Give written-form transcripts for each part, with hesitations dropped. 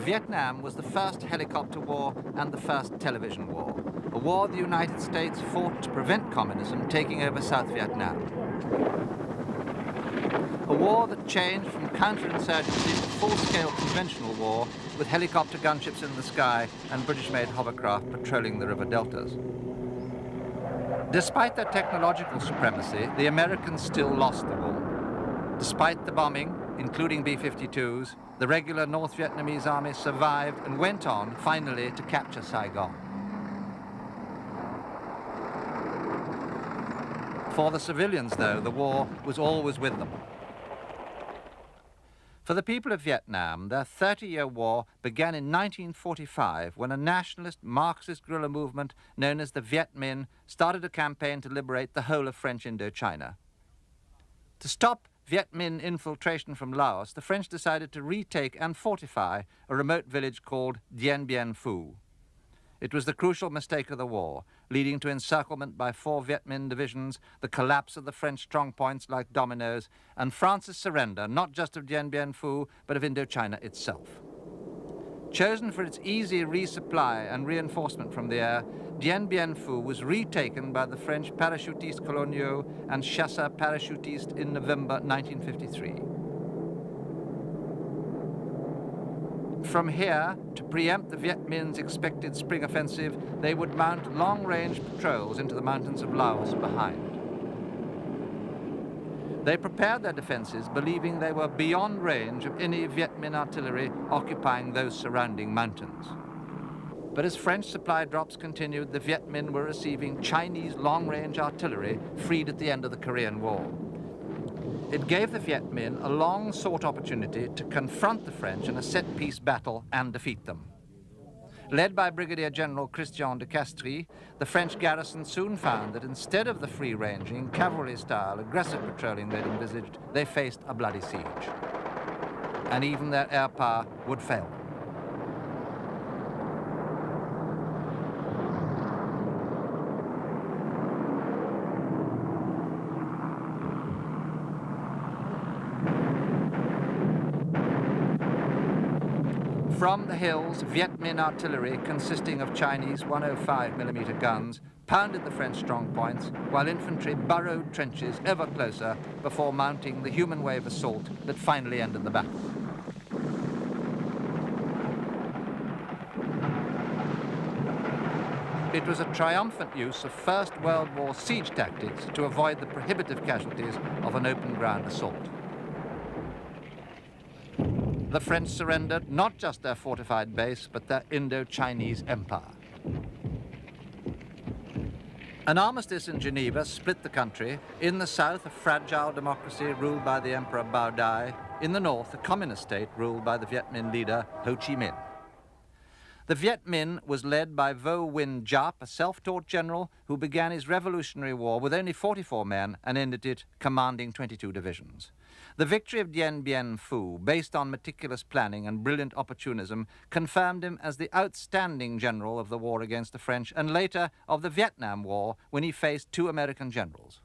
Vietnam was the first helicopter war and the first television war, a war the United States fought to prevent communism taking over South Vietnam. A war that changed from counterinsurgency to full-scale conventional war with helicopter gunships in the sky and British-made hovercraft patrolling the river deltas. Despite their technological supremacy, the Americans still lost the war. Despite the bombing, including B-52s, the regular North Vietnamese army survived and went on, finally, to capture Saigon. For the civilians, though, the war was always with them. For the people of Vietnam, their 30-year war began in 1945 when a nationalist Marxist guerrilla movement known as the Viet Minh started a campaign to liberate the whole of French Indochina. To stop Viet Minh infiltration from Laos, the French decided to retake and fortify a remote village called Dien Bien Phu. It was the crucial mistake of the war, leading to encirclement by 4 Viet Minh divisions, the collapse of the French strongpoints like dominoes, and France's surrender, not just of Dien Bien Phu, but of Indochina itself. Chosen for its easy resupply and reinforcement from the air, Dien Bien Phu was retaken by the French parachutistes coloniaux and chasseurs parachutistes in November 1953. From here, to preempt the Viet Minh's expected spring offensive, they would mount long-range patrols into the mountains of Laos behind. They prepared their defenses, believing they were beyond range of any Viet Minh artillery occupying those surrounding mountains. But as French supply drops continued, the Viet Minh were receiving Chinese long-range artillery freed at the end of the Korean War. It gave the Viet Minh a long-sought opportunity to confront the French in a set-piece battle and defeat them. Led by Brigadier General Christian de Castries, the French garrison soon found that instead of the free-ranging, cavalry-style, aggressive patrolling they'd envisaged, they faced a bloody siege. And even their air power would fail them. From the hills, Viet Minh artillery, consisting of Chinese 105mm guns, pounded the French strongpoints, while infantry burrowed trenches ever closer before mounting the human wave assault that finally ended the battle. It was a triumphant use of First World War siege tactics to avoid the prohibitive casualties of an open ground assault. The French surrendered not just their fortified base, but their Indo-Chinese empire. An armistice in Geneva split the country. In the south, a fragile democracy ruled by the Emperor Bao Dai. In the north, a communist state ruled by the Viet Minh leader Ho Chi Minh. The Viet Minh was led by Vo Nguyen Giap, a self-taught general who began his revolutionary war with only 44 men and ended it commanding 22 divisions. The victory of Dien Bien Phu, based on meticulous planning and brilliant opportunism, confirmed him as the outstanding general of the war against the French and later of the Vietnam War when he faced 2 American generals.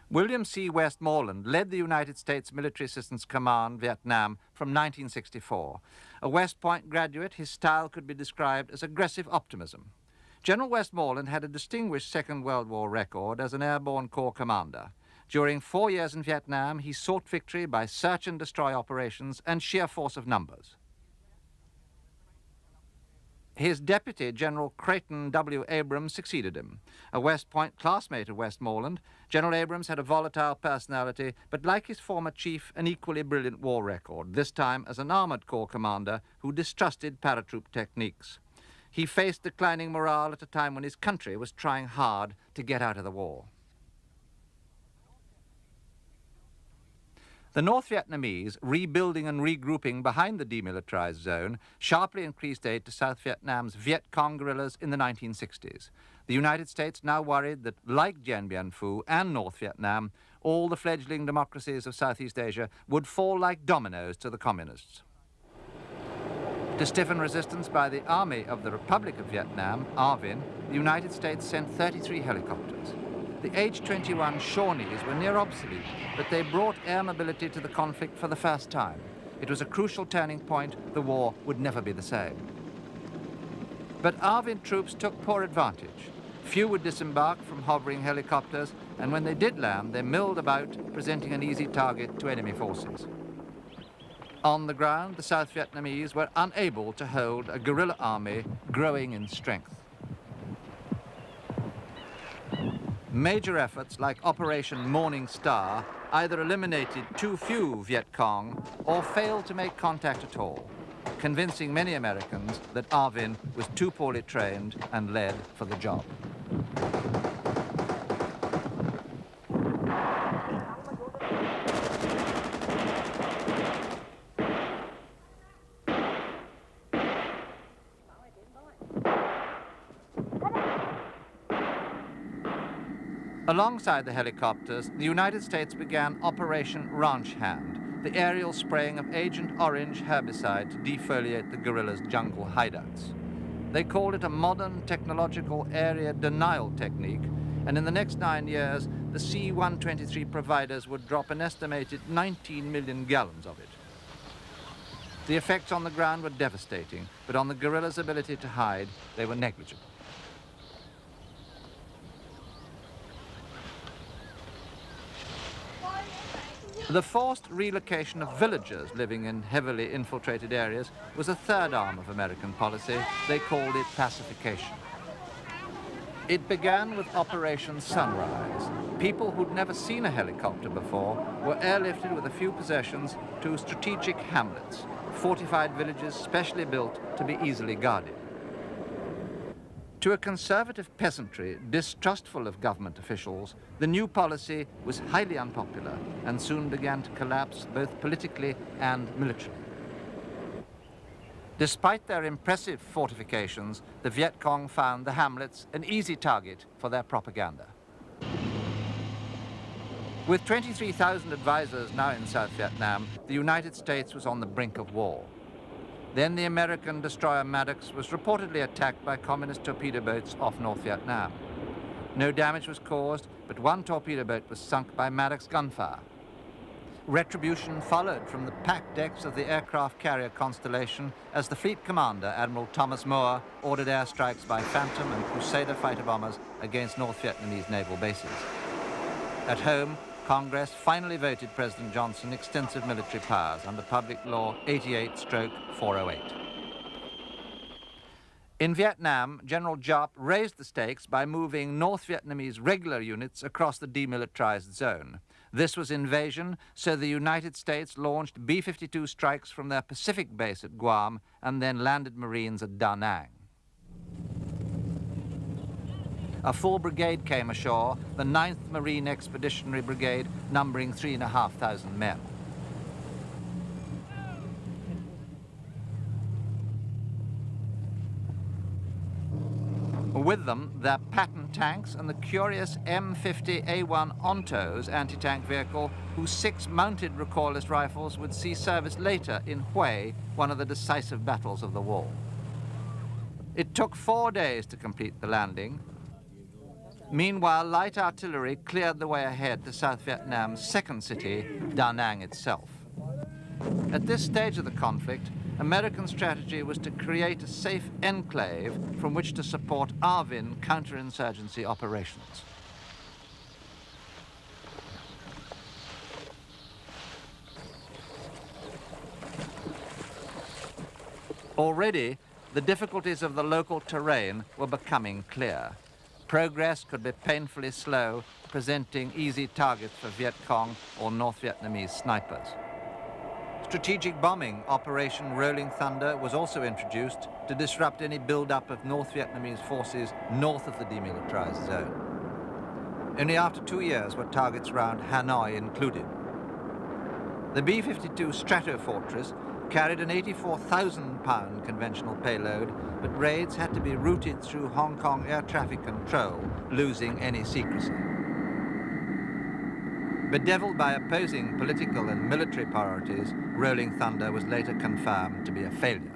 William C. Westmoreland led the United States Military Assistance Command, Vietnam, from 1964. A West Point graduate, his style could be described as aggressive optimism. General Westmoreland had a distinguished Second World War record as an airborne corps commander. During 4 years in Vietnam, he sought victory by search and destroy operations and sheer force of numbers. His deputy, General Creighton W. Abrams, succeeded him. A West Point classmate of Westmoreland, General Abrams had a volatile personality, but like his former chief, an equally brilliant war record, this time as an armored corps commander who distrusted paratroop techniques. He faced declining morale at a time when his country was trying hard to get out of the war. The North Vietnamese, rebuilding and regrouping behind the demilitarized zone, sharply increased aid to South Vietnam's Viet Cong guerrillas in the 1960s. The United States now worried that, like Dien Bien Phu and North Vietnam, all the fledgling democracies of Southeast Asia would fall like dominoes to the communists. To stiffen resistance by the Army of the Republic of Vietnam, ARVIN, the United States sent 33 helicopters. the H-21 Shawnees were near obsolete, but they brought air mobility to the conflict for the first time. It was a crucial turning point. The war would never be the same. But Arvin troops took poor advantage. Few would disembark from hovering helicopters, and when they did land, they milled about, presenting an easy target to enemy forces. On the ground, the South Vietnamese were unable to hold a guerrilla army growing in strength. Major efforts like Operation Morning Star either eliminated too few Viet Cong or failed to make contact at all, convincing many Americans that Arvin was too poorly trained and led for the job. Alongside the helicopters, the United States began Operation Ranch Hand, the aerial spraying of Agent Orange herbicide to defoliate the guerrillas' jungle hideouts. They called it a modern technological area denial technique, and in the next 9 years, the C-123 providers would drop an estimated 19 million gallons of it. The effects on the ground were devastating, but on the guerrillas' ability to hide, they were negligible. The forced relocation of villagers living in heavily infiltrated areas was a third arm of American policy. They called it pacification. It began with Operation Sunrise. People who'd never seen a helicopter before were airlifted with a few possessions to strategic hamlets, fortified villages specially built to be easily guarded. To a conservative peasantry distrustful of government officials, the new policy was highly unpopular and soon began to collapse both politically and militarily. Despite their impressive fortifications, the Viet Cong found the hamlets an easy target for their propaganda. With 23,000 advisors now in South Vietnam, the United States was on the brink of war. Then the American destroyer Maddox was reportedly attacked by communist torpedo boats off North Vietnam. No damage was caused, but one torpedo boat was sunk by Maddox gunfire. Retribution followed from the packed decks of the aircraft carrier Constellation as the fleet commander, Admiral Thomas Moore, ordered airstrikes by Phantom and Crusader fighter bombers against North Vietnamese naval bases. At home, Congress finally voted President Johnson extensive military powers under Public Law 88/408. In Vietnam, General Giap raised the stakes by moving North Vietnamese regular units across the demilitarized zone. This was invasion, so the United States launched B-52 strikes from their Pacific base at Guam and then landed Marines at Da Nang. A full brigade came ashore, the 9th Marine Expeditionary Brigade, numbering 3,500 men. With them, their Patton tanks and the curious M50A1 Ontos anti-tank vehicle, whose 6 mounted recoilless rifles would see service later in Hue, one of the decisive battles of the war. It took 4 days to complete the landing. Meanwhile, light artillery cleared the way ahead to South Vietnam's second city, Da Nang itself. At this stage of the conflict, American strategy was to create a safe enclave from which to support Arvin counterinsurgency operations. Already, the difficulties of the local terrain were becoming clear. Progress could be painfully slow, presenting easy targets for Viet Cong or North Vietnamese snipers. Strategic bombing, Operation Rolling Thunder, was also introduced to disrupt any build-up of North Vietnamese forces north of the demilitarized zone. Only after 2 years were targets around Hanoi included. The B-52 Stratofortress carried an 84,000-pound conventional payload, but raids had to be routed through Hong Kong air traffic control, losing any secrecy. Bedeviled by opposing political and military priorities, Rolling Thunder was later confirmed to be a failure.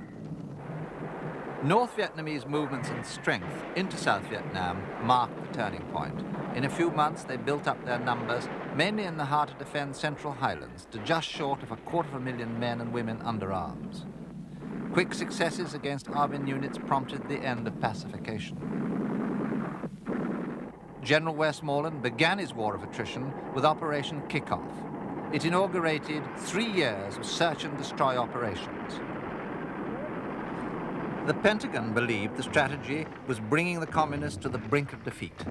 North Vietnamese movements in strength into South Vietnam marked the turning point. In a few months, they built up their numbers, mainly in the hard-to-defend Central Highlands, to just short of 250,000 men and women under arms. Quick successes against Army units prompted the end of pacification. General Westmoreland began his war of attrition with Operation Kickoff. It inaugurated 3 years of search and destroy operations. The Pentagon believed the strategy was bringing the communists to the brink of defeat,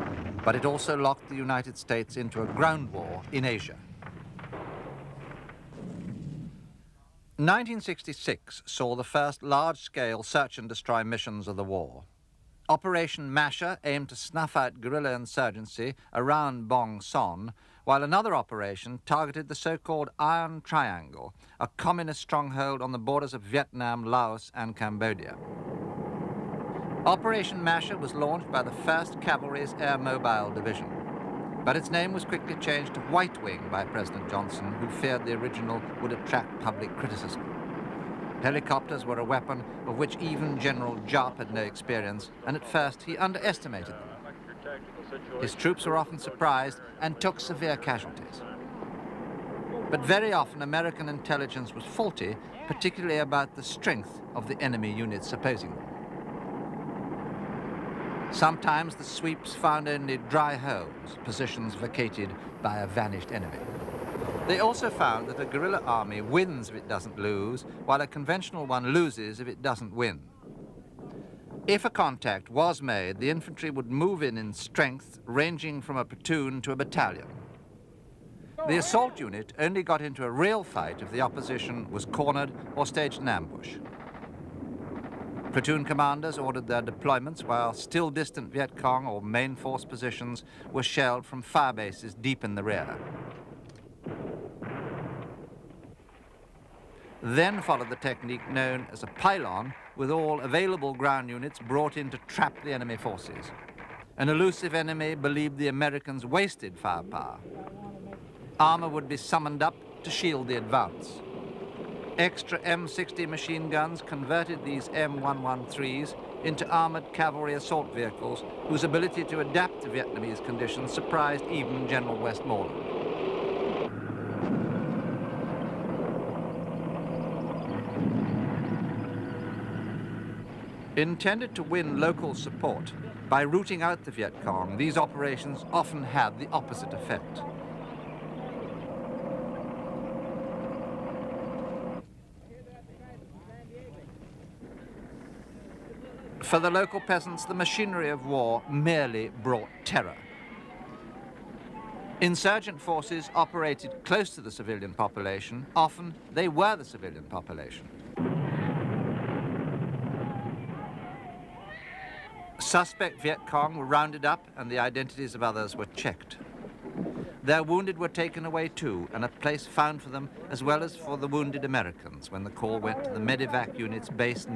but it also locked the United States into a ground war in Asia. 1966 saw the first large-scale search and destroy missions of the war. Operation Masher aimed to snuff out guerrilla insurgency around Bong Son, while another operation targeted the so-called Iron Triangle, a communist stronghold on the borders of Vietnam, Laos, and Cambodia. Operation Masher was launched by the 1st Cavalry's Air Mobile Division, but its name was quickly changed to White Wing by President Johnson, who feared the original would attract public criticism. Helicopters were a weapon of which even General Giap had no experience, and at first he underestimated them. His troops were often surprised and took severe casualties. But very often American intelligence was faulty, particularly about the strength of the enemy units opposing them. Sometimes the sweeps found only dry holes, positions vacated by a vanished enemy. They also found that a guerrilla army wins if it doesn't lose, while a conventional one loses if it doesn't win. If a contact was made, the infantry would move in strength, ranging from a platoon to a battalion. The assault unit only got into a real fight if the opposition was cornered or staged an ambush. Platoon commanders ordered their deployments while still distant Viet Cong or main force positions were shelled from fire bases deep in the rear. Then followed the technique known as a pylon, with all available ground units brought in to trap the enemy forces. An elusive enemy believed the Americans wasted firepower. Armor would be summoned up to shield the advance. Extra M60 machine guns converted these M113s into armored cavalry assault vehicles whose ability to adapt to Vietnamese conditions surprised even General Westmoreland. Intended to win local support, by rooting out the Viet Cong, these operations often had the opposite effect. For the local peasants, the machinery of war merely brought terror. Insurgent forces operated close to the civilian population. Often, they were the civilian population. Suspect Viet Cong were rounded up and the identities of others were checked. Their wounded were taken away too, and a place found for them as well as for the wounded Americans when the call went to the medevac units based